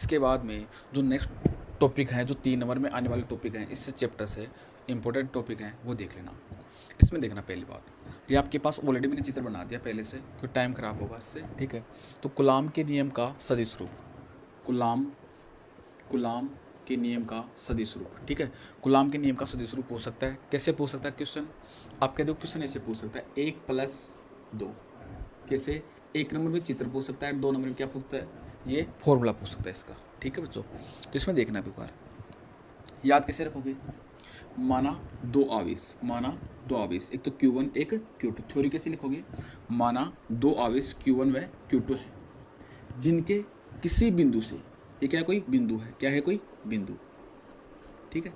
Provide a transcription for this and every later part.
इसके बाद में जो नेक्स्ट टॉपिक है, जो 3 नंबर में आने वाले टॉपिक हैं, इससे चैप्टर से इंपॉर्टेंट टॉपिक हैं, वो देख लेना। इसमें देखना पहली बात, ये आपके पास ऑलरेडी मैंने चित्र बना दिया पहले से, क्योंकि टाइम खराब होगा इससे, ठीक है। तो कूलॉम के नियम का सदिश रूप, कूलॉम के नियम का सदिश रूप, ठीक है। कूलॉम के नियम का सदिश रूप हो सकता है, कैसे पूछ सकता है क्वेश्चन, आप कह दो क्वेश्चन ऐसे पूछ सकता है 1+2, कैसे, 1 नंबर में चित्र पूछ सकता है, 2 नंबर में क्या पूछता है, ये फॉर्मूला पूछ सकता है इसका, ठीक है बच्चों। तो इसमें देखना एक बार, याद कैसे रखोगे, माना दो आवेश, एक तो Q1 एक Q2, थ्योरी कैसे लिखोगे, माना 2 आवेश Q1 व Q2 है, जिनके किसी बिंदु से, ये क्या है, कोई बिंदु है, क्या है, कोई बिंदु, ठीक है।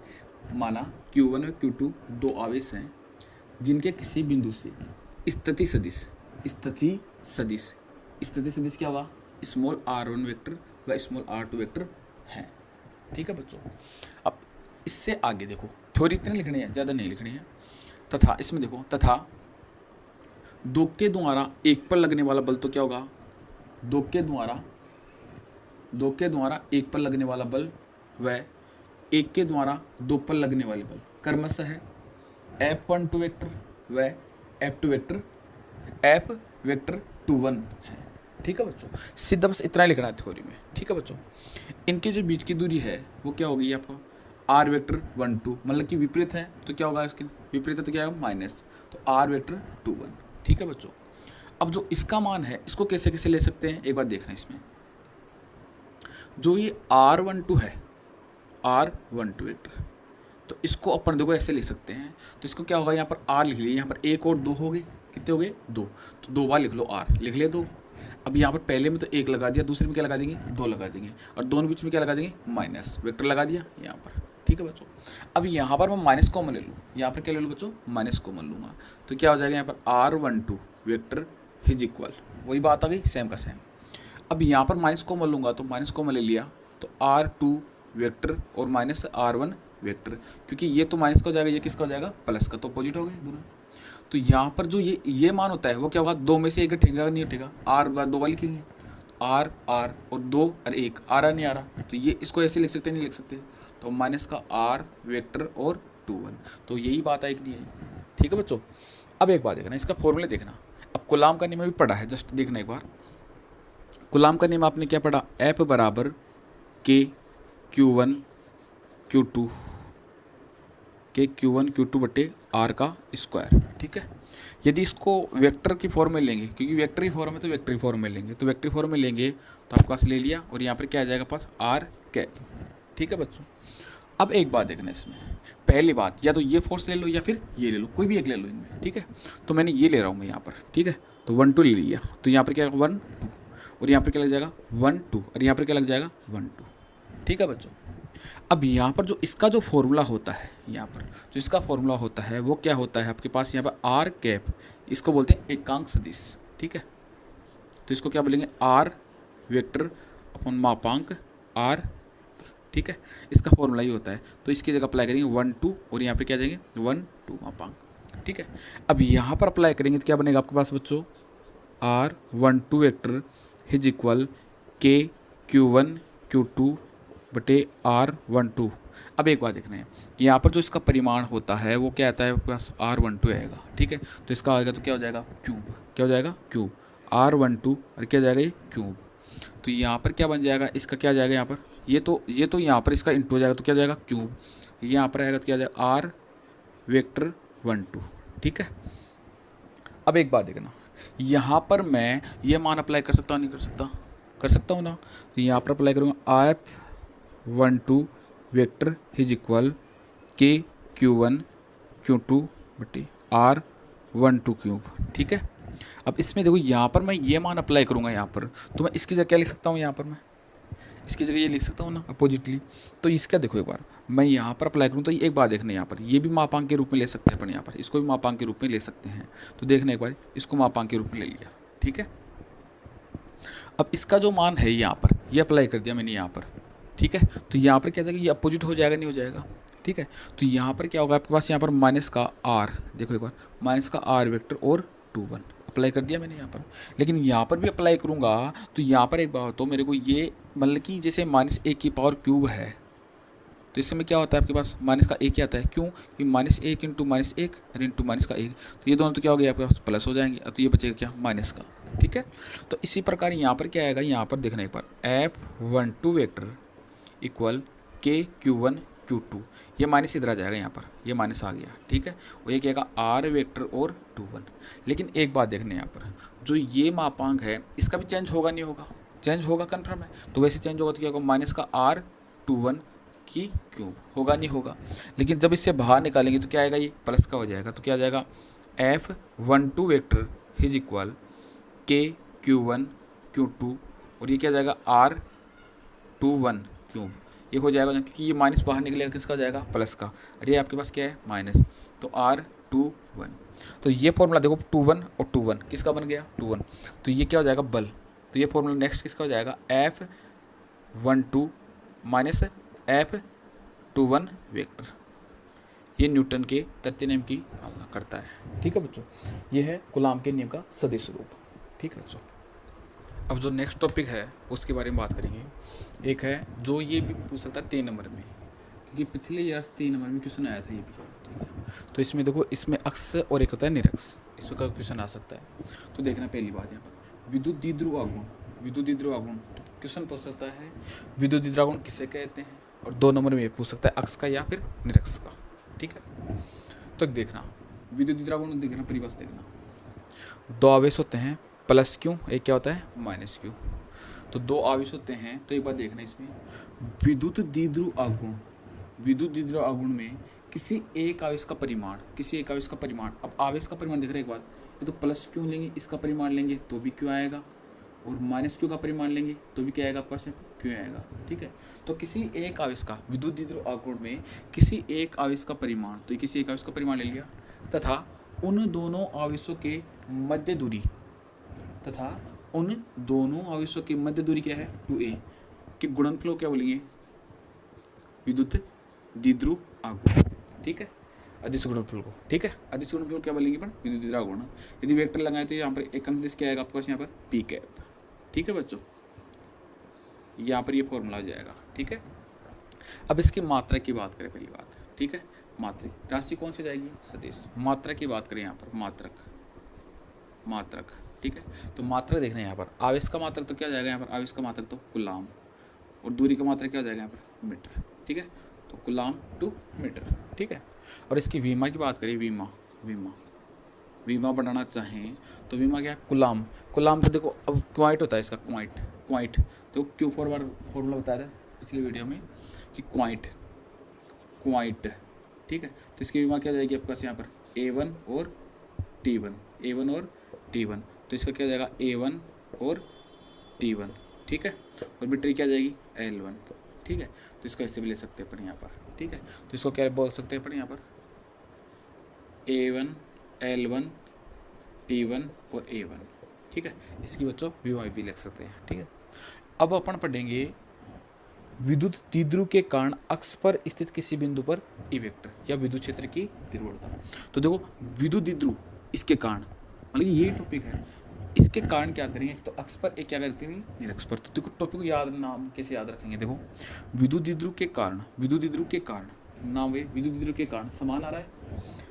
माना Q1 व Q2 2 आवेश हैं, जिनके किसी बिंदु से स्थिति सदिश क्या हुआ, स्मॉल r1 वेक्टर व स्मॉल r2 वेक्टर हैं, ठीक है बच्चों। अब इससे आगे देखो, थ्योरी इतने लिखनी है, ज़्यादा नहीं लिखनी है। तथा इसमें देखो, तथा 2 के द्वारा 1 पर लगने वाला बल तो क्या होगा, 2 के द्वारा 1 पर लगने वाला बल व 1 के द्वारा 2 पर लगने वाले बल क्रमशः है F12 वेक्टर व F2 वेक्टर 21 है, ठीक है बच्चों। सीधा बस इतना ही लिखना है थ्योरी में, ठीक है बच्चों। इनके जो बीच की दूरी है वो क्या होगी आपका, r वेक्टर 1 2, मतलब कि विपरीत है तो क्या होगा, इसके विपरीत है तो क्या होगा माइनस, तो r वेक्टर 2 1, ठीक है बच्चों। अब जो इसका मान है, इसको कैसे कैसे ले सकते हैं, एक बार देखना इसमें, जो ये r12 है, r12 वेक्टर, तो इसको अपन देखो ऐसे लिख सकते हैं, तो इसको क्या होगा, यहाँ पर r लिख लिए, यहाँ पर 1 और 2 हो गए, कितने हो गए 2, तो 2 बार लिख लो r, लिख ले 2। अब यहाँ पर पहले में तो 1 लगा दिया, दूसरे में क्या लगा देंगे, 2 लगा देंगे, और दोनों बीच में क्या लगा देंगे, माइनस वेक्टर लगा दिया यहाँ पर, ठीक है बच्चों। अब यहाँ पर मैं माइनस कॉमन ले लूँ, यहाँ पर क्या ले लूँ बच्चों, माइनस कॉमन लूँगा, तो क्या हो जाएगा यहाँ पर r12 वेक्टर इज इक्वल, वही बात आ गई सेम का सेम। अब यहाँ पर माइनस कॉमन लूँगा, तो माइनस कॉमन ले लिया, तो r2 वेक्टर और माइनस r1 वेक्टर, क्योंकि ये तो माइनस का हो जाएगा, ये किसका हो जाएगा, प्लस का, तो अपोजिट हो गए दोनों। तो यहाँ पर जो ये मान होता है वो क्या होगा, 2 में से एक उठेगा, नहीं उठेगा, r बार 2 बार लिखेंगे, r और 2 और 1, आ रहा नहीं आ रहा, तो ये इसको ऐसे लिख सकते नहीं लिख सकते, तो माइनस का r वेक्टर और 2 1, तो यही बात आई कि नहीं आई, ठीक है बच्चों। अब एक बात देखना, इसका फॉर्मूला देखना, अब कूलॉम का नियम भी पढ़ा है, जस्ट देखना एक बार। कूलॉम का नियम आपने क्या पढ़ा, F बराबर K Q1 Q2 बटे R का स्क्वायर, ठीक है। यदि इसको वेक्टर की फॉर्म में लेंगे, क्योंकि वेक्टर की फॉर्म में तो वेक्टर की फॉर्म में लेंगे, तो वेक्टर फॉर्म में लेंगे तो आपके पास ले लिया, और यहाँ पर क्या आ जाएगा पास R कैप, ठीक है बच्चों। अब एक बात देखना इसमें, पहली बात, या तो ये फोर्स ले लो या फिर ये ले लो, कोई भी एक ले लो इनमें, ठीक है। तो मैंने ये ले रहा हूँ मैं यहाँ पर, ठीक है, तो 1 2 ले लिया, तो यहाँ पर क्या 1 2, और यहाँ पर क्या लग जाएगा 1 2, और यहाँ पर क्या लग जाएगा 1 2, ठीक है बच्चों। अब यहाँ पर जो इसका जो फॉर्मूला होता है, यहाँ पर जो इसका फॉर्मूला होता है वो क्या होता है आपके पास, यहाँ पर R कैप, इसको बोलते हैं एकांक सदिश, ठीक है। तो इसको क्या बोलेंगे, R वेक्टर अपन मापांक R, ठीक है, इसका फॉर्मूला ही होता है। तो इसकी जगह अप्लाई करेंगे 1 2, और यहाँ पर क्या जाएंगे 1 2 मापांक, ठीक है। अब यहाँ पर अप्लाई करेंगे तो क्या बनेगा आपके पास बच्चों, R12 vector is equal K Q1 Q2 बटे R12। अब एक बात देखना है, यहाँ पर जो इसका परिमाण होता है वो क्या आता है आपके पास, R12 आएगा, ठीक है। तो इसका आएगा तो क्या हो जाएगा क्यूब, क्या हो जाएगा क्यूब, R12 और क्या जाएगा ये क्यूब, तो यहाँ पर क्या बन जाएगा, इसका क्या जाएगा यहाँ पर, ये तो यहाँ पर इसका इंटू हो जाएगा, तो क्या जाएगा क्यूब, यहाँ पर आएगा तो क्या जाएगा R वेक्टर 1 2, ठीक है। अब एक बात देखना, यहाँ पर मैं ये मान अप्लाई कर सकता हूँ, नहीं कर सकता, कर सकता हूँ ना, तो यहाँ पर अप्लाई करूँगा F12 vector is equal K Q1 Q2 बटे R12 क्यूब, ठीक है। अब इसमें देखो, यहाँ पर मैं ये मान अप्लाई करूँगा यहाँ पर, तो मैं इसकी जगह क्या लिख सकता हूँ, यहाँ पर मैं इसकी जगह ये लिख सकता हूँ ना अपोजिटली। तो इसका देखो एक बार मैं यहाँ पर अप्लाई करूँ, तो एक बात देखना, यहाँ पर ये भी मापांक के रूप में ले सकते हैं अपन, यहाँ पर इसको भी मापांक के रूप में ले सकते हैं, तो देखना एक बार, इसको मापांक के रूप में ले लिया, ठीक है। अब इसका जो मान है यहाँ पर, ये अप्लाई कर दिया मैंने यहाँ पर, ठीक है। तो यहाँ पर क्या जाएगा, ये अपोजिट हो जाएगा, नहीं हो जाएगा, ठीक है। तो यहाँ पर क्या होगा आपके पास, यहाँ पर माइनस का R, देखो एक बार माइनस का R वेक्टर और 2 1 अप्लाई कर दिया मैंने यहाँ पर। लेकिन यहाँ पर भी अप्लाई करूँगा तो यहाँ पर एक बात, तो मेरे को ये मतलब कि जैसे माइनस ए की पावर क्यूब है, तो इस समय क्या होता है आपके पास माइनस का ए क्या आता है, क्यों कि माइनस एक इंटू माइनस एक और इंटू माइनस का एक, तो ये दोनों तो क्या हो गया आपके पास प्लस हो जाएंगे, तो ये बचेगा क्या माइनस का। ठीक है, तो इसी प्रकार यहाँ पर क्या आएगा, यहाँ पर देखना एक बार F12 vector equal K Q1 Q2, ये माइनस इधर आ जाएगा, यहाँ पर ये माइनस आ गया। ठीक है, और ये क्या आएगा R वेक्टर और 21। लेकिन एक बात देखने यहाँ पर जो ये मापांक है इसका भी चेंज होगा नहीं होगा, चेंज होगा कन्फर्म है, तो वैसे चेंज होगा तो क्या होगा माइनस का R21 की क्यूब, होगा नहीं होगा। लेकिन जब इससे बाहर निकालेंगे तो क्या आएगा, ये प्लस का हो जाएगा, तो क्या आ जाएगा F12 vector is equal K Q1 Q2 और ये क्या आ जाएगा R21 क्यूब, ये हो जाएगा क्योंकि ये माइनस बाहर निकलेगा किसका हो जाएगा प्लस का, और ये आपके पास क्या है माइनस, तो R21। तो ये फॉर्मूला देखो 21 और 21 किसका बन गया 21, तो ये क्या हो जाएगा बल, तो ये फॉर्मूला नेक्स्ट किसका हो जाएगा F12 माइनस F21 वेक्टर, ये न्यूटन के तृतीय नियम की पालना करता है। ठीक है बच्चों, ये है कूलाम के नियम का सदिश रूप। ठीक है बच्चों, अब जो नेक्स्ट टॉपिक है उसके बारे में बात करेंगे। एक है जो ये भी पूछ सकता है 3 नंबर में, क्योंकि पिछले ईयर 3 नंबर में क्वेश्चन आया था ये भी। ठीक है, तो इसमें देखो इसमें अक्ष और एक होता है निरक्ष, इसका क्वेश्चन आ सकता है। तो देखना पहली बात यहाँ पर विद्युत द्विध्रुव आघूर्ण, विद्युत द्विध्रुव आघूर्ण तो क्वेश्चन पूछ सकता है विद्युत द्विध्रुव आघूर्ण किसे कहते हैं, और 2 नंबर में ये पूछ सकता है अक्ष का या फिर निरक्ष का। ठीक है, तो देखना विद्युत द्विध्रुव आघूर्ण देखना परिभाषा देखना, 2 आवेश होते हैं प्लस क्यू, एक क्या होता है माइनस क्यू, तो 2 आवेश होते हैं। तो एक बात देखना इसमें विद्युत द्विध्रुव आघूर्ण, विद्युत द्विध्रुव आघूर्ण में किसी एक आवेश का परिमाण, किसी एक आवेश का परिमाण, अब आवेश का परिमाण देख रहे एक बात, ये तो प्लस क्यू लेंगे इसका परिमाण लेंगे तो भी क्यू आएगा, और माइनस क्यू का परिमाण लेंगे तो भी क्या आएगा आपके पास क्यू आएगा। ठीक है, तो किसी एक आवेश का विद्युत द्विध्रुव आघूर्ण में किसी एक आवेश का परिमाण, तो किसी एक आवेश का परिमाण ले लिया, तथा उन दोनों आवेशों के मध्य दूरी, तथा उन दोनों आवेशों की मध्य दूरी क्या है 2a के गुणनफल को क्या बोलेंगे विद्युत द्विध्रुव आघूर्ण। ठीक है, अदिश गुणनफल को। ठीक है, अदिश गुणनफल को क्या बोलेंगे पर विद्युत द्विध्रुव आघूर्ण। यदि वेक्टर लगाए तो यहाँ पर एक अंक दिश क्या आएगा आपके पास यहाँ पर पी कैप। ठीक है बच्चों, यहाँ पर ये फॉर्मूला आ जाएगा। ठीक है, अब इसकी मात्रा की बात करें पहली बात। ठीक है, मात्रिक राशि कौन सी जाएगी सदिश, मात्रा की बात करें यहाँ पर मात्रक, मात्रक। ठीक है, तो मात्रक देखना है यहाँ पर आवेश का मात्रक तो क्या जाएगा यहाँ पर आवेश का मात्रक तो कूलाम, और दूरी का मात्रक क्या हो जाएगा यहाँ पर मीटर। ठीक है, तो कूलाम टू मीटर। ठीक है, और इसकी वीमा की बात करें, वीमा वीमा वीमा बनाना चाहें तो वीमा क्या है कूलाम, कूलाम तो देखो अब क्वाइट होता है इसका, क्वाइट क्वाइट तो क्यू फॉर्मूला बताया था पिछले वीडियो में कि क्वाइट क्वाइट। ठीक है, तो इसकी वीमा क्या जाएगी आपके पास यहाँ पर A1 और T1, A1 और T1, तो इसका क्या जाएगा A1 और T1। ठीक है, और मीटर क्या जाएगी L1। ठीक है, तो इसको ऐसे भी ले सकते हैं अपन यहाँ पर। ठीक है, तो इसको क्या बोल सकते हैं अपन यहाँ पर A1 L1 T1 और A1। ठीक है, इसकी बच्चों वीमा भी लिख सकते हैं। ठीक है, अब अपन पढ़ेंगे विद्युत द्विध्रुव के कारण अक्ष पर स्थित किसी बिंदु पर ई वेक्टर या विद्युत क्षेत्र की तीव्रता। तो देखो विद्युत द्विध्रुव इसके कारण, मतलब ये टॉपिक है, इसके कारण क्या करेंगे तो अक्ष पर एक क्या करते हैं निरक्ष पर। तो देखो टॉपिक को याद नाम कैसे याद रखेंगे, देखो विद्युत द्विध्रुव के कारण, विद्युत द्विध्रुव के कारण नाम वे विद्युत द्विध्रुव के कारण समान आ रहा है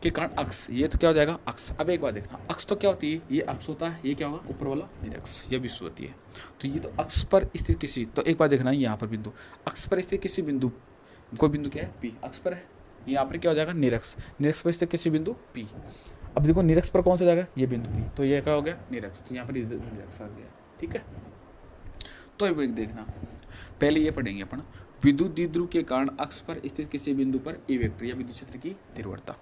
के कारण अक्ष, ये तो क्या हो जाएगा अक्ष। अब एक बात देखना अक्ष तो क्या होती है, ये अक्ष होता है, ये क्या होगा ऊपर वाला निरक्ष, ये विश्व होती है। तो ये तो अक्ष पर स्थित किसी, तो एक बात देखना यहाँ पर बिंदु अक्ष पर स्थित किसी बिंदु, कोई बिंदु क्या है पी अक्ष पर है, यहाँ पर क्या हो जाएगा निरक्ष, निरक्ष पर स्थित किसी बिंदु पी। अब देखो निरक्ष पर कौन सा जाएगा ये बिंदु पी, तो ये क्या हो गया निरक्ष, तो यहाँ पर निरक्ष आ गया। ठीक है, तो एक देखना पहले ये पढ़ेंगे अपन विद्युत द्विध्रुव के कारण अक्ष पर स्थित किसी बिंदु पर ई वेक्टर या विद्युत क्षेत्र की तीव्रता।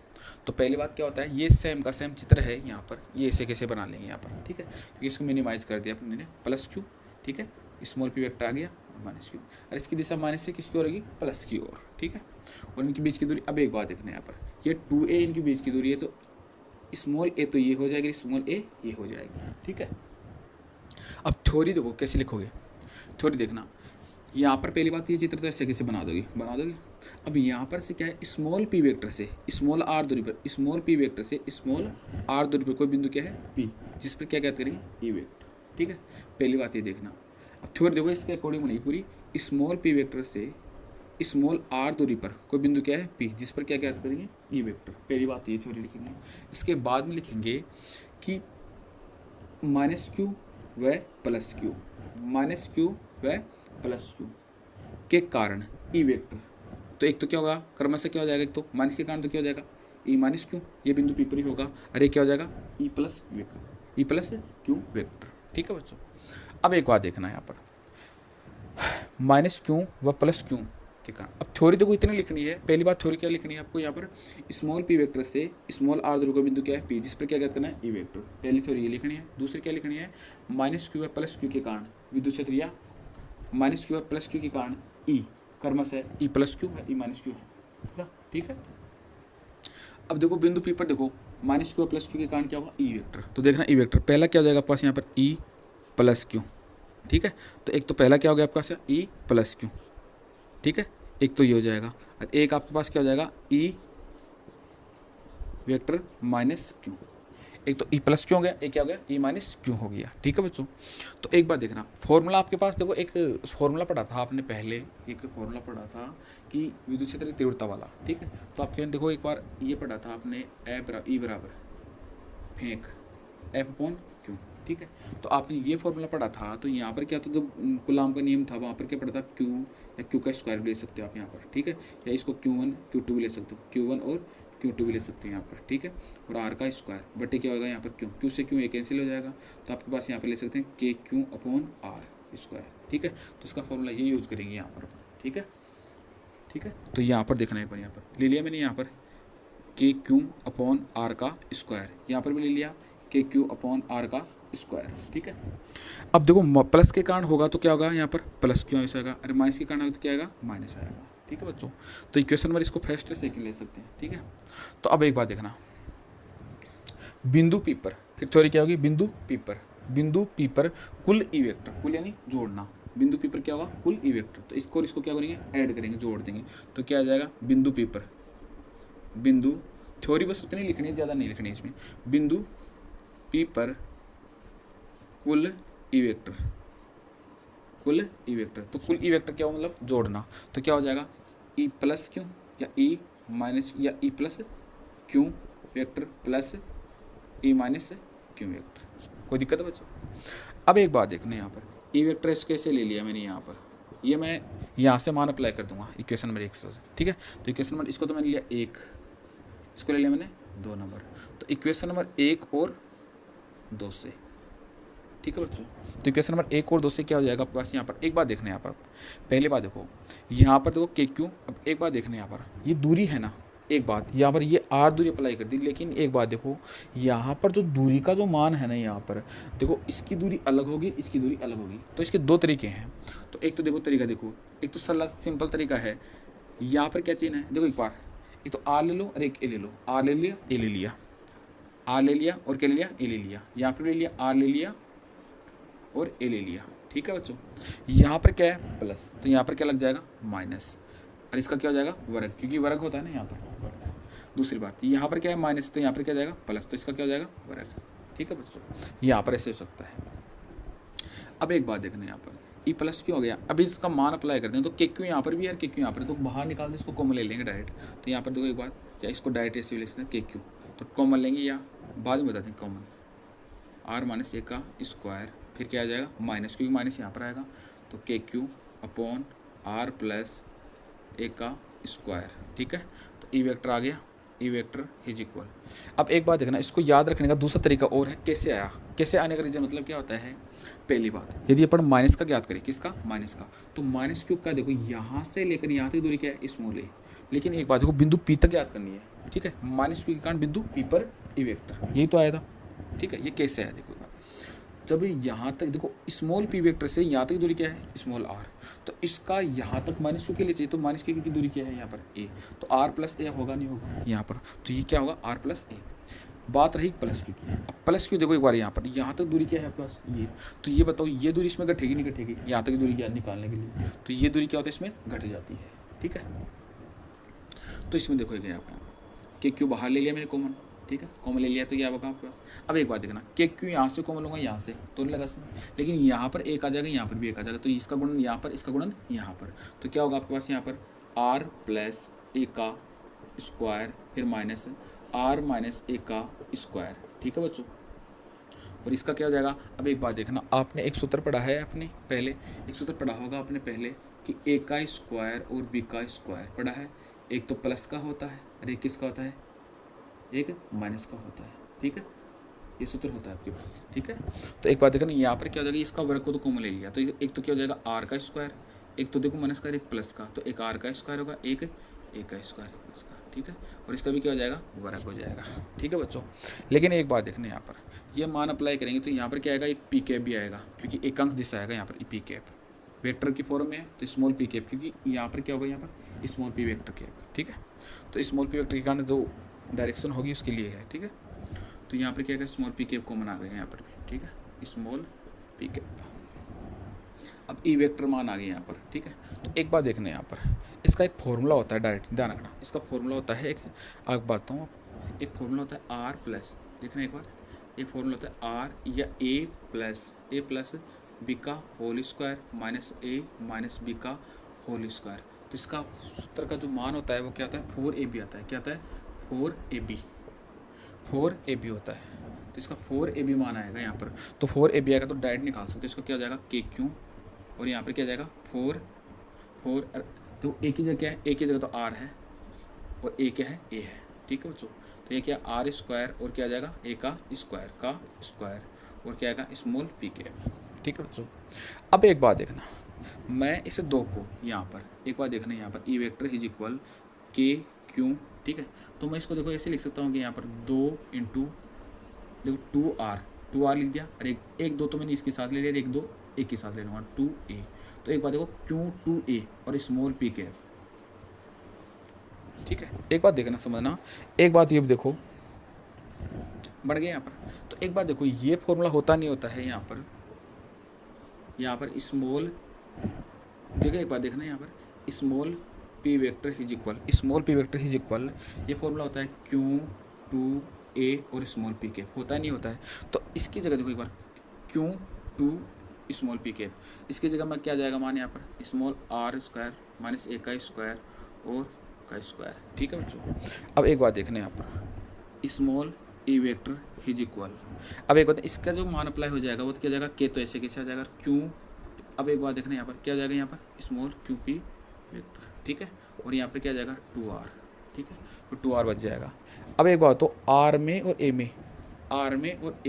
तो पहली बात क्या होता है, ये सेम का सेम चित्र है यहाँ पर, ये ऐसे कैसे बना लेंगे यहाँ पर। ठीक है, क्योंकि इसको मिनिमाइज कर दिया अपने ने प्लस क्यू। ठीक है, स्मॉल पी वेक्टर आ गया माइनस क्यू, और इसकी दिशा माइनस से किसकी ओर होगी प्लस की ओर। ठीक है, और इनके बीच की दूरी, अब एक बात देखना यहाँ पर ये 2a इनके बीच की दूरी है, तो स्मॉल ए तो ये हो जाएगी, स्मॉल ए ये हो जाएगी। ठीक है, अब थ्योरी देखो कैसे लिखोगे, थ्योरी देखना यहाँ पर पहली बात ये चित्र तो ऐसे कैसे बना दोगे। अब यहाँ पर से क्या है स्मॉल पी वेक्टर से स्मॉल आर दूरी पर, स्मॉल पी वेक्टर से स्मॉल आर दूरी पर कोई बिंदु क्या है पी, जिस पर क्या कहते करेंगे ई वेक्टर। ठीक है, पहली बात ये देखना अब थ्योरी देखो इसके अकॉर्डिंग नहीं पूरी, स्मॉल पी वेक्टर से स्मॉल आर दूरी पर कोई बिंदु क्या है पी, जिस पर क्या ज्ञात करेंगे ई वेक्टर। पहली बात ये थ्योरी लिखेंगे। इसके बाद में लिखेंगे कि माइनस क्यू व प्लस क्यू, माइनस क्यू व प्लस क्यू के कारण ई वेक्टर। तो एक तो क्या होगा क्रम से क्या हो जाएगा, एक तो माइनस के कारण तो क्या हो जाएगा ई माइनस क्यू, ये बिंदु पी पर ही होगा, अरे क्या हो जाएगा ई प्लस वेक्टर, ई प्लस क्यू वेक्टर। ठीक है बच्चों, अब एक बात देखना है यहाँ पर, माइनस क्यू व प्लस क्यू के कारण। अब थ्योरी देखो इतनी लिखनी है। पहली बात थ्योरी क्या लिखनी है आपको यहाँ पर, स्मॉल पी वेक्टर से स्मॉल आर दूरी का बिंदु क्या है पी, जिस पर क्या ज्ञात करना है ई वेक्टर। पहली थ्योरी ये लिखनी है। दूसरी क्या लिखनी है, माइनस क्यू व प्लस क्यू के कारण विद्युत क्षेत्र, या माइनस क्यू व प्लस क्यू के कारण ई कर्मश है ई प्लस क्यू है ई माइनस क्यू है। ठीक है, अब देखो बिंदु पी पर देखो माइनस क्यू व प्लस क्यू के कारण क्या होगा ई वेक्टर। तो देखना ई वेक्टर पहला क्या हो जाएगा आपके पास यहाँ पर ई प्लस क्यू। ठीक है, तो एक तो पहला क्या हो गया आपके पास ई प्लस क्यू। ठीक है, एक तो ये हो जाएगा, और एक आपके पास क्या हो जाएगा ई वेक्टर माइनस क्यू। एक तो ई प्लस क्यू हो गया, एक क्या हो गया ई माइनस क्यू हो गया। ठीक है बच्चों, तो एक बात देखना, फॉर्मूला आपके पास देखो, एक फॉर्मूला पढ़ा था आपने पहले, एक फॉर्मूला पढ़ा था कि विद्युत क्षेत्र की तीव्रता वाला। ठीक है, तो आपके देखो एक बार ये पढ़ा था आपने ई बराबर फेंक एफ अपॉन क्यू। ठीक है, तो आपने ये फॉर्मूला पढ़ा था, तो यहाँ पर क्या था, जो कूलॉम का नियम था वहाँ पर क्या पढ़ा था, क्यू या क्यू का स्क्वायर भी ले सकते हो आप यहाँ पर। ठीक है, या इसको Q1 Q2 भी ले सकते हो, Q1 और Q2 भी ले सकते हो यहाँ पर। ठीक है, और आर का स्क्वायर बटे क्या होगा यहाँ पर क्यू से क्यू कैंसिल हो जाएगा, तो आपके पास यहाँ पर ले सकते हैं के क्यू अपॉन आर स्क्वायर। ठीक है, तो इसका फॉर्मूला ये यूज़ करेंगे यहाँ पर। ठीक है, ठीक है, तो यहाँ पर देखना है पर, यहाँ पर ले लिया मैंने यहाँ पर के क्यू अपॉन आर का स्क्वायर, यहाँ पर भी ले लिया के क्यू अपॉन आर का स्क्वायर। ठीक है, अब देखो प्लस के कारण होगा तो क्या होगा यहाँ पर प्लस क्यों ऐसा आएगा, अरे माइनस के कारण होगा तो क्या आएगा माइनस आएगा। ठीक है बच्चों, तो इक्वेशन नंबर इसको फर्स्ट सेकंड ले सकते हैं। ठीक है, तो अब एक बात देखना, बिंदु पी पर फिर थ्योरी क्या होगी, बिंदु पी पर कुल ई वेक्टर, कुल यानी जोड़ना, बिंदु पी पर क्या होगा कुल ई वेक्टर, तो इसको और इसको क्या करेंगे ऐड करेंगे, जोड़ देंगे, तो क्या आ जाएगा बिंदु पी पर, बिंदु थ्योरी बस उतनी लिखनी है, ज़्यादा नहीं लिखनी है इसमें, बिंदु पी पर कुल ई वेक्टर, कुल ई वेक्टर, तो कुल ई वेक्टर क्या हो मतलब जोड़ना, तो क्या हो जाएगा ई प्लस क्यू या ई माइनस या e plus q vector plus e minus q vector. कोई दिक्कत है बच्चों? अब एक बात देखना यहाँ पर, ई वेक्टर इसको कैसे ले लिया मैंने यहाँ पर, ये मैं यहाँ से मान अप्लाई कर दूंगा इक्वेशन नंबर 1 से। ठीक है, तो इक्वेशन नंबर इसको तो मैंने लिया 1, इसको ले लिया मैंने 2 नंबर, तो इक्वेशन नंबर 1 और 2 से। ठीक है बच्चों, तो इक्वेशन नंबर 1 और 2 से क्या हो जाएगा आपके पास, यहाँ पर एक बात देखना है, यहाँ पर पहली बात देखो, यहाँ पर देखो के क्यू, अब एक बात देखना है यहाँ पर ये दूरी है ना, एक बात यहाँ पर ये आर दूरी अप्लाई कर दी, लेकिन एक बात देखो यहाँ पर जो दूरी का जो मान है ना, यहाँ पर देखो इसकी दूरी अलग होगी, इसकी दूरी अलग होगी, तो इसके 2 तरीके हैं। तो एक तो देखो तरीका देखो, एक तो सरल सिंपल तरीका है, यहाँ पर क्या चीज़ है देखो, एक बार एक तो आर ले लो और एक ए ले लो, आर ले लिया ए ले लिया, आर ले लिया और क्या ले लिया ए ले लिया, यहाँ पर ले लिया आर ले लिया और ए ले लिया। ठीक है बच्चों, यहाँ पर क्या है प्लस, तो यहाँ पर क्या लग जाएगा माइनस, और इसका क्या हो जाएगा वर्ग, क्योंकि वर्ग होता है ना यहाँ पर वर्ग। दूसरी बात यहाँ पर क्या है माइनस, तो यहाँ पर क्या जाएगा प्लस, तो इसका क्या हो जाएगा वर्ग। ठीक है बच्चों, यहाँ पर ऐसे हो सकता है। अब एक बात देखना है यहाँ पर ई प्लस क्यों हो गया, अभी इसका मान अप्लाई करते हैं, तो के क्यू यहाँ पर भी है, के क्यू यहाँ पर, तो बाहर निकाल दे, इसको कॉमन ले लेंगे डायरेक्ट। तो यहाँ पर देखो एक बात, या इसको डायरेक्ट ऐसे ले सकते हैं के क्यू, तो कॉमन लेंगे या बाद में बताते हैं कॉमन, आर माइनस ए का स्क्वायर, फिर क्या आ जाएगा माइनस, क्योंकि माइनस यहाँ पर आएगा, तो के क्यू अपॉन आर प्लस ए का स्क्वायर। ठीक है, तो ई वेक्टर आ गया, ई वेक्टर इज इक्वल। अब एक बात देखना, इसको याद रखने का दूसरा तरीका और है, कैसे आया, कैसे आने का रीजन मतलब क्या होता है, पहली बात यदि अपन माइनस का ज्ञात करें, किसका माइनस का, तो माइनस क्यूब का देखो यहाँ से लेकर यहाँ तक दूरी क्या है स्मॉल ए, लेकिन एक बात देखो बिंदु पी तक ज्ञात करनी है। ठीक है, माइनस क्यू के कारण बिंदु पी पर ई वेक्टर, यही तो आया था। ठीक है, ये कैसे आया देखो, जब यहाँ तक देखो स्मॉल पी वेक्टर से यहाँ तक दूरी क्या है स्मॉल आर, तो इसका यहाँ तक माइनस क्यू के लिए चाहिए, तो माइनस क्यू की दूरी क्या है यहाँ पर ए, तो आर प्लस ए होगा नहीं होगा यहाँ पर, तो ये क्या होगा आर प्लस ए। बात रही प्लस क्यू की, अब प्लस क्यू देखो एक बार यहाँ पर, यहाँ तक दूरी क्या है प्लस ये, तो ये बताओ ये दूरी इसमें घटेगी नहीं घटेगी, यहाँ तक दूरी क्या निकालने के लिए, तो ये दूरी क्या होता है इसमें घट जाती है। ठीक है, तो इसमें देखो यहाँ पर के क्यू बाहर ले लिया मैंने कॉमन, ठीक है, कॉमन ले लिया तो क्या होगा आपके पास। अब एक बात देखना, के क्यों यहाँ से कॉमन लूँगा यहाँ से तो नहीं लगा इसमें, लेकिन यहाँ पर एक आ जाएगा, यहाँ पर भी एक आ जाएगा, तो इसका गुणन यहाँ पर, इसका गुणन यहाँ पर, तो क्या होगा आपके पास यहाँ पर आर प्लस ए का स्क्वायर फिर माइनस आर माइनस ए का स्क्वायर। ठीक है बच्चों, और इसका क्या हो जाएगा। अब एक बात देखना, आपने एक सूत्र पढ़ा है, आपने पहले एक सूत्र पढ़ा होगा आपने पहले कि ए का स्क्वायर और बी का स्क्वायर पढ़ा है। एक तो प्लस का होता है और एक किसका होता है, एक माइनस का होता है। ठीक है, ये सूत्र होता है आपके पास। ठीक है, तो एक बात देखना, यहाँ पर क्या हो जाएगा, इसका वर्ग को तो कॉमन ले लिया, तो एक तो क्या हो जाएगा आर का स्क्वायर, एक तो देखो माइनस का एक प्लस का, तो एक आर का स्क्वायर होगा, एक ए का स्क्वायर प्लस का। ठीक है, और इसका भी क्या हो जाएगा, वर्ग हो जाएगा। ठीक है बच्चों, लेकिन एक बात देखना, यहाँ पर ये मान अप्लाई करेंगे तो यहाँ पर क्या आएगा, एक पी कैप भी आएगा, क्योंकि एक अंश दिशा आएगा यहाँ पर पी कैप, वेक्टर की फॉर्म में है तो स्मॉल पी कैप, क्योंकि यहाँ पर क्या होगा, यहाँ पर स्मॉल पी वेक्टर कैप। ठीक है, तो स्मॉल पी वेक्टर के कारण जो डायरेक्शन होगी उसके लिए है। ठीक है, तो यहाँ पर क्या है, स्मॉल पी कैप कॉमन आ गए यहाँ पर भी। ठीक है, स्मॉल पी कैप। अब ई वेक्टर मान आ गए यहाँ पर। ठीक है, तो एक बात देखना, यहाँ पर इसका एक फॉर्मूला होता है, डायरेक्ट ध्यान रखना, इसका फॉर्मूला होता है एक, आप बात हूँ, एक फॉर्मूला होता है आर प्लस, देखना एक बार, एक फॉर्मूला होता है आर या ए प्लस बी का होल स्क्वायर माइनस ए माइनस बी का होल स्क्वायर। तो इसका सूत्र का जो मान होता है वो क्या आता है, 4ab आता है। क्या आता है, 4ab होता है। तो इसका 4ab मान आएगा यहाँ पर, तो 4ab आएगा तो डायरेक्ट निकाल सकते हैं। इसका क्या हो जाएगा, के क्यू, और यहाँ पर क्या जाएगा 4 तो एक ही जगह क्या है, एक ही जगह तो आर है और ए क्या है, ए है। ठीक है बच्चों, तो ये क्या आर स्क्वायर और क्या आ जाएगा, ए का स्क्वायर और क्या आएगा, स्मॉल पी के। ठीक है बच्चों, अब एक बात देखना, मैं इसे दो को यहाँ पर एक बार देखना, यहाँ पर ई वेक्टर इज इक्वल के क्यू। ठीक है, तो मैं इसको देखो ऐसे लिख सकता हूँ कि यहाँ पर 2 इंटू देखो 2r लिख दिया, और एक दो तो मैंने इसके साथ ले लिया, एक दो एक के साथ ले लूँगा 2a। तो एक बात देखो क्यू 2a और स्मॉल पी कैप। ठीक है, एक बात देखना समझना, एक बात ये भी देखो बढ़ गया यहाँ पर, तो एक बात देखो ये फॉर्मूला होता नहीं होता है यहाँ पर स्मॉल, देखो एक बात देखना, यहाँ पर small P vector is equal ये फॉर्मूला होता है क्यू 2a और स्मॉल पी कैप, होता नहीं होता है। तो इसकी जगह देखो एक बार क्यू 2 स्मॉल पी कैप, इसकी जगह में क्या जाएगा मान यहाँ पर स्मॉल आर स्क्वायर माइनस ए का स्क्वायर और का स्क्वायर। ठीक है बच्चों, अब एक बात देखना यहाँ पर small E vector is equal, अब एक बात इसका जो मान अप्लाई हो जाएगा वो तो क्या जाएगा, के तो ऐसे कैसे आ जाएगा क्यू। अब एक बात देखना यहाँ पर क्या जाएगा, यहाँ पर स्मॉल क्यू पी वेक्टर। ठीक है, और यहाँ पर क्या जाएगा 2r। ठीक है, तो 2r बच जाएगा। अब एक बात, तो आर में और ए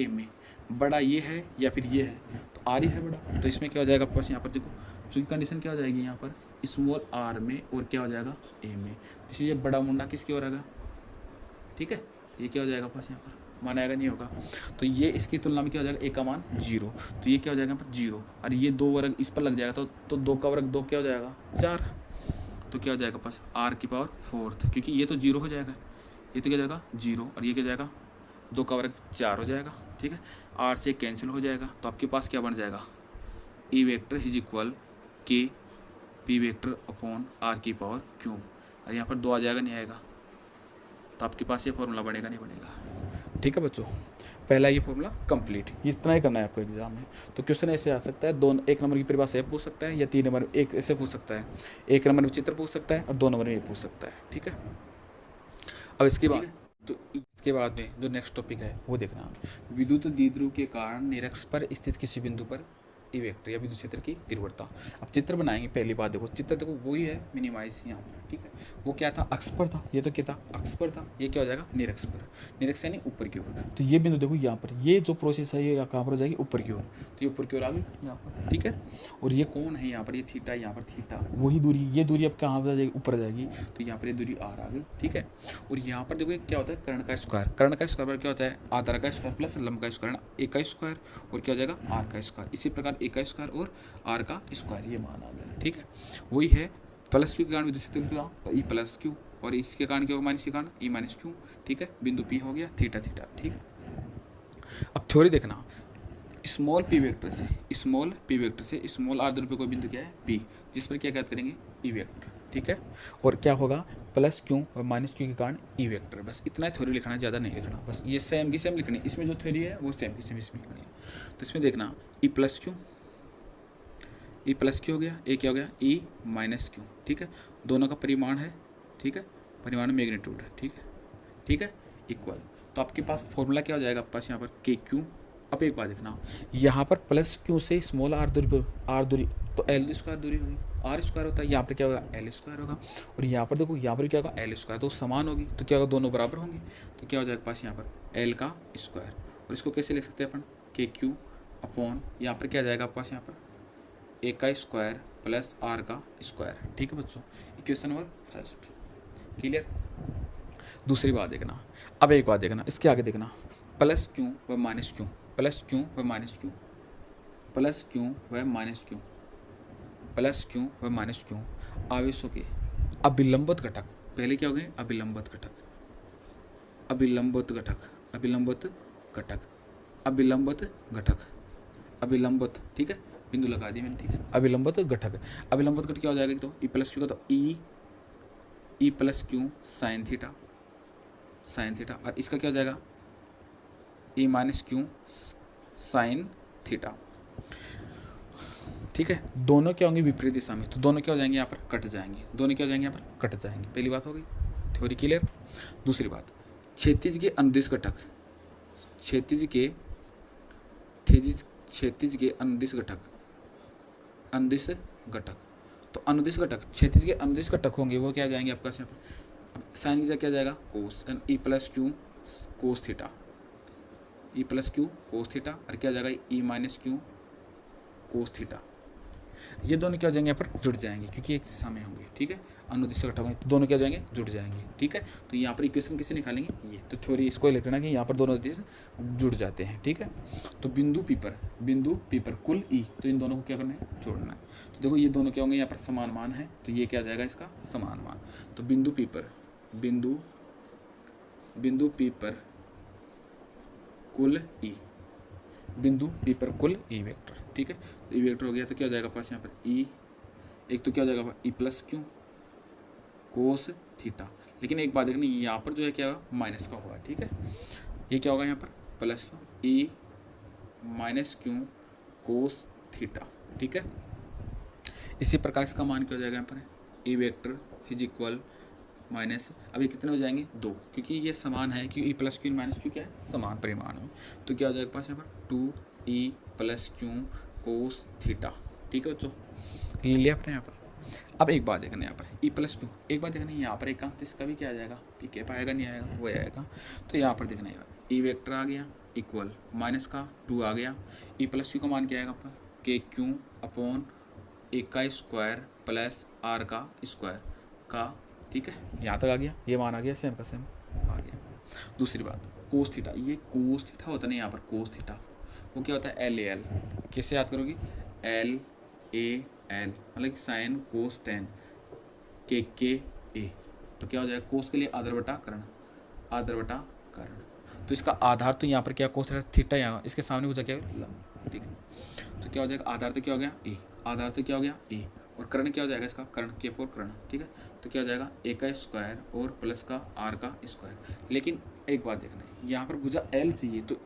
में बड़ा ये है या फिर ये है, तो आर ही है बड़ा, तो इसमें क्या हो जाएगा आपके पास, यहाँ पर देखो चूँकि कंडीशन क्या हो जाएगी यहाँ पर स्मॉल आर में और क्या हो जाएगा ए में, इसलिए बड़ा मुंडा किसकी ओर आएगा। ठीक है, ये क्या हो जाएगा पास यहाँ पर मान आएगा नहीं होगा, तो ये इसकी तुलना में क्या हो जाएगा, ए का मान 0, तो ये क्या हो जाएगा यहाँ पर 0, और ये 2 वर्ग इस पर लग जाएगा तो 2 का वर्ग 2 क्या हो जाएगा 4, तो क्या हो जाएगा पास r की पावर 4, क्योंकि ये तो 0 हो जाएगा, ये तो क्या हो जाएगा 0 और ये क्या हो जाएगा 2 का वर्ग 4 हो जाएगा। ठीक है, r से कैंसिल हो जाएगा, तो आपके पास क्या बन जाएगा, ई वेक्टर इज इक्वल के पी वेक्टर अपॉन आर की पावर क्यू, और यहाँ पर 2 आ जाएगा नहीं आएगा, तो आपके पास ये फॉर्मूला बनेगा नहीं बनेगा। ठीक है बच्चों, पहला ये फॉर्मूला कंप्लीट, इतना ही करना है आपको एग्जाम में। तो क्वेश्चन ऐसे आ सकता है, 1 नंबर की परिभाषा पूछ सकता है, या 3 नंबर एक ऐसे पूछ सकता है, 1 नंबर में चित्र पूछ सकता है और 2 नंबर में ये पूछ सकता है। ठीक है, अब इसके बाद में जो नेक्स्ट टॉपिक है वो देखना, विद्युत द्विध्रुव के कारण निरक्ष पर स्थित किसी बिंदु पर ई वेक्टर या विद्युत क्षेत्र की तीव्रता। अब चित्र बनाएंगे, पहली बात देखो चित्र देखो वही है मिनिमाइज यहाँ पर। ठीक है, वो क्या था अक्ष पर था, ये तो क्या था अक्ष पर था, ये क्या हो जाएगा निरक्ष पर, निरक्ष यानी ऊपर की ओर। तो ये बिंदु देखो यहाँ पर, ये जो प्रोसेस है ये कहाँ पर हो जाएगी ऊपर की ओर, तो ये ऊपर की ओर आ गई यहाँ पर। ठीक है, और ये कौन है यहाँ पर, ये थीटा, यहाँ पर थीटा, वही दूरी, ये दूरी अब कहाँ पर जाएगी ऊपर जाएगी, तो यहाँ पर ये दूरी आर आ गई। ठीक है, और यहाँ पर देखो क्या होता है कर्ण का स्क्वायर, कर्ण का स्क्वायर पर क्या होता है आधार का स्क्वायर प्लस लंब का स्क्वायर, ए का स्क्वायर और क्या हो जाएगा आर का स्क्वायर, इसी प्रकार ए का स्क्वायर और आर का स्क्वायर, ये मान आ गया। ठीक है, वही है प्लस क्यू के कारण विद्युत क्षेत्र ई प्लस क्यू, और इसके कारण क्या होगा माइनस के कारण ई माइनस क्यू। ठीक है, बिंदु पी हो गया थीटा थीटा। ठीक है, अब थ्योरी देखना, स्मॉल पी वेक्टर से स्मॉल आर दूरी पे कोई बिंदु क्या है पी, जिस पर क्या ज्ञात करेंगे ई वेक्टर। ठीक है। और क्या होगा, प्लस क्यू और माइनस क्यू के कारण ई वेक्टर। बस इतना थ्योरी लिखना, ज़्यादा नहीं लिखना, बस ये सेम की सेम लिखनी है। इसमें जो थ्योरी है वो सेम की सेम इसमें लिखनी है। तो इसमें देखना ई प्लस क्यू हो गया, ए क्या हो गया, ई माइनस क्यू, ठीक है। दोनों का परिमाण है, ठीक है, परिमाण मैग्नीट्यूड है, ठीक है, इक्वल। तो आपके पास फॉर्मूला क्या हो जाएगा, आपके पास यहाँ पर के क्यू। अब एक बात देखना, यहाँ पर प्लस क्यू से स्मॉल आर दूरी तो एल स्क्वायर दूरी होगी, आर स्क्वायर होता है, यहाँ पर क्या होगा, एल स्क्वायर होगा। और यहाँ पर देखो, यहाँ पर क्या होगा, एल स्क्वायर, तो समान होगी, तो क्या होगा, दोनों बराबर होंगी। तो क्या हो जाएगा पास यहाँ पर एल का स्क्वायर। और इसको कैसे लिख सकते हैं अपन, के क्यू अपॉन, यहाँ पर क्या जाएगा आपके पास, यहाँ पर ए का स्क्वायर प्लस आर का स्क्वायर, ठीक है बच्चों। Equation number first clear. दूसरी बात देखना, अब एक बात देखना, इसके आगे देखना, प्लस क्यू व माइनस क्यू, प्लस क्यू व माइनस क्यू, प्लस क्यू व माइनस क्यू, प्लस क्यू व माइनस क्यू आवेशों के अभिलंबित घटक। पहले क्या हो गए, अभिलंबित घटक, अभिलंबित घटक, अभिलंबित घटक, अभिलंबित घटक, अभिलंबित, ठीक है, बिंदु लगा दी मैंने, ठीक है। अभिलंबित घटक, अभिलंबित घटक क्या हो जाएगा, तो ई प्लस क्यू का, तो ई plus Q sine theta, sine theta. और इसका क्या हो जाएगा, e minus Q sine theta, ठीक है। दोनों क्या होंगे, विपरीत दिशा में, तो दोनों क्या हो जाएंगे, यहाँ पर कट जाएंगे, दोनों क्या हो जाएंगे, यहाँ पर कट जाएंगे। पहली बात हो गई, थ्योरी क्लियर। दूसरी बात, क्षैतिज के अनुदिश घटक, क्षैतिज के अनुदिश घटक, अनुदिश घटक, तो अनुदिश घटक, क्षैतिज के अनुदिश घटक होंगे, वो क्या जाएंगे आपका, यहाँ पर साइन की क्या जाएगा, cos, e plus q cos theta, e plus q cos theta. और क्या जाएगा, e minus q cos theta. ये दोनों क्या हो जाएंगे, यहाँ पर जुड़ जाएंगे, क्योंकि एक दिशा में होंगे, ठीक है, अनुदिश घटक होंगे, तो दोनों क्या हो जाएंगे, जुड़ जाएंगे, ठीक है। तो यहाँ पर इक्वेशन किसे निकालेंगे, ये तो थ्योरी इसको लिखना कि यहाँ पर दोनों चीज जुड़ जाते हैं, ठीक है। तो बिंदु पी पर कुल ई, तो इन दोनों को क्या करना है, जोड़ना है। तो देखो ये दोनों क्या होंगे, यहाँ पर समान मान है, तो ये क्या आ जाएगा, इसका समान मान। तो बिंदु पी पर कुल ई, बिंदु पी पर कुल ई वेक्टर, ठीक है। तो ई वेक्टर हो गया, तो क्या हो जाएगा पास यहाँ पर ई, एक तो क्या हो जाएगा, ई प्लस क्यू कोस थीटा। लेकिन एक बात देखनी, यहाँ पर जो है क्या होगा, माइनस का होगा, ठीक है। ये क्या होगा यहाँ पर, plus Q E minus q cos theta, ठीक है। इसी प्रकार इसका मान क्या हो जाएगा यहाँ पर, E vector is equal minus, अभी कितने हो जाएंगे, 2, क्योंकि ये समान है, कि ई प्लस क्यू माइनस क्यू क्या है, समान परिमाण में। तो क्या हो जाएगा पास यहाँ पर 2e plus q cos theta, ठीक है बच्चों, ले लिया आपने यहाँ पर। अब एक बात देखना, यहाँ पर ई प्लस क्यू, एक बात देखना, यहाँ पर एकांत इसका भी क्या आ जाएगा, पी के पाएगा नहीं आएगा, वो आएगा। तो यहाँ पर देखना है, ई वेक्टर आ गया इक्वल माइनस का 2 आ गया, ई प्लस क्यू का मान क्या आएगा आपका, के क्यू अपॉन ए का स्क्वायर प्लस आर का स्क्वायर का, ठीक है। यहाँ तक आ गया, ये मान आ गया, सेम का सेम आ गया। दूसरी बात, कोस थीटा, ये कोस थीटा होता है ना, यहाँ पर कोस थीटा वो क्या होता है, एल ए एल, कैसे याद करोगी, एल ए एल, मतलब साइन कोस टेन के ए। तो क्या हो जाएगा, कोस के लिए आधार बटा कर्ण, आधार बटा कर्ण। तो इसका आधार तो यहाँ पर क्या, कोस थीटा, यहाँ इसके सामने हो जाएगा लंब, ठीक है। तो क्या हो जाएगा, आधार तो क्या हो गया ए, आधार तो क्या हो गया ए, और कर्ण क्या हो जाएगा इसका, कर्ण के फोर कर्ण, ठीक है। तो क्या हो जाएगा, ए का स्क्वायर और प्लस का आर का स्क्वायर। लेकिन एक बात देखना है, यहाँ पर भुजा एल चाहिए, तो